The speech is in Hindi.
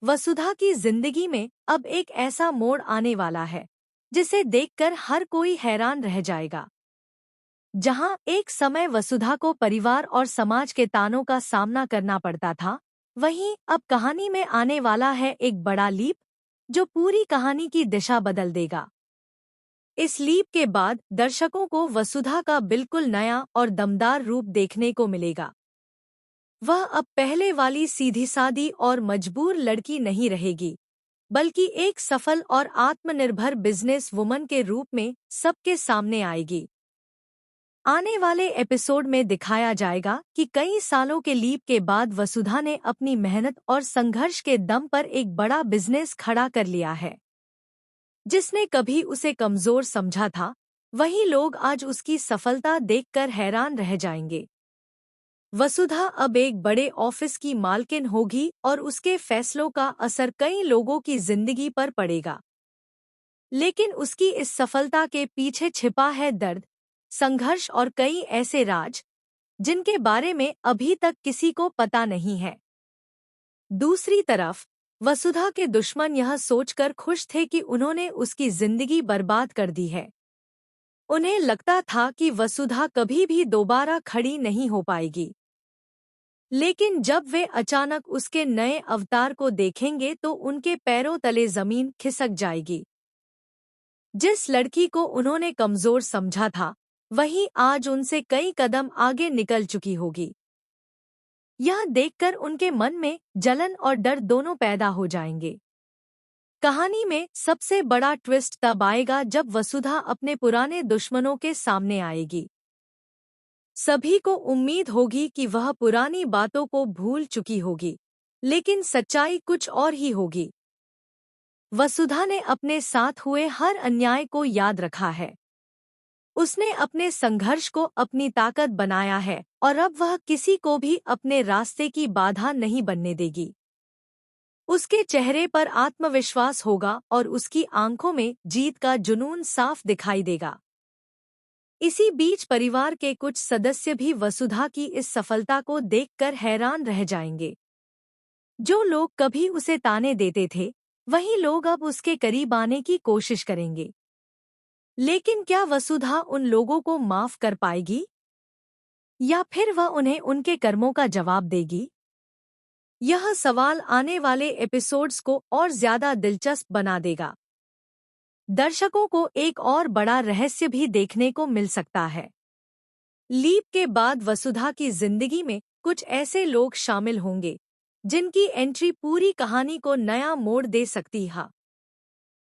वसुधा की जिंदगी में अब एक ऐसा मोड़ आने वाला है जिसे देखकर हर कोई हैरान रह जाएगा। जहां एक समय वसुधा को परिवार और समाज के तानों का सामना करना पड़ता था, वहीं अब कहानी में आने वाला है एक बड़ा लीप जो पूरी कहानी की दिशा बदल देगा। इस लीप के बाद दर्शकों को वसुधा का बिल्कुल नया और दमदार रूप देखने को मिलेगा। वह अब पहले वाली सीधी-सादी और मजबूर लड़की नहीं रहेगी, बल्कि एक सफल और आत्मनिर्भर बिजनेस वुमन के रूप में सबके सामने आएगी। आने वाले एपिसोड में दिखाया जाएगा कि कई सालों के लीप के बाद वसुधा ने अपनी मेहनत और संघर्ष के दम पर एक बड़ा बिजनेस खड़ा कर लिया है। जिसने कभी उसे कमजोर समझा था, वही लोग आज उसकी सफलता देखकर हैरान रह जाएंगे। वसुधा अब एक बड़े ऑफिस की मालकिन होगी और उसके फैसलों का असर कई लोगों की जिंदगी पर पड़ेगा। लेकिन उसकी इस सफलता के पीछे छिपा है दर्द, संघर्ष और कई ऐसे राज जिनके बारे में अभी तक किसी को पता नहीं है। दूसरी तरफ वसुधा के दुश्मन यह सोचकर खुश थे कि उन्होंने उसकी जिंदगी बर्बाद कर दी है। उन्हें लगता था कि वसुधा कभी भी दोबारा खड़ी नहीं हो पाएगी। लेकिन जब वे अचानक उसके नए अवतार को देखेंगे तो उनके पैरों तले जमीन खिसक जाएगी। जिस लड़की को उन्होंने कमजोर समझा था, वही आज उनसे कई कदम आगे निकल चुकी होगी। यह देखकर उनके मन में जलन और डर दोनों पैदा हो जाएंगे। कहानी में सबसे बड़ा ट्विस्ट तब आएगा जब वसुधा अपने पुराने दुश्मनों के सामने आएगी। सभी को उम्मीद होगी कि वह पुरानी बातों को भूल चुकी होगी, लेकिन सच्चाई कुछ और ही होगी। वसुधा ने अपने साथ हुए हर अन्याय को याद रखा है। उसने अपने संघर्ष को अपनी ताकत बनाया है और अब वह किसी को भी अपने रास्ते की बाधा नहीं बनने देगी। उसके चेहरे पर आत्मविश्वास होगा और उसकी आंखों में जीत का जुनून साफ दिखाई देगा। इसी बीच परिवार के कुछ सदस्य भी वसुधा की इस सफलता को देखकर हैरान रह जाएंगे। जो लोग कभी उसे ताने देते थे, वही लोग अब उसके करीब आने की कोशिश करेंगे। लेकिन क्या वसुधा उन लोगों को माफ कर पाएगी, या फिर वह उन्हें उनके कर्मों का जवाब देगी? यह सवाल आने वाले एपिसोड्स को और ज्यादा दिलचस्प बना देगा। दर्शकों को एक और बड़ा रहस्य भी देखने को मिल सकता है। लीप के बाद वसुधा की जिंदगी में कुछ ऐसे लोग शामिल होंगे जिनकी एंट्री पूरी कहानी को नया मोड़ दे सकती है।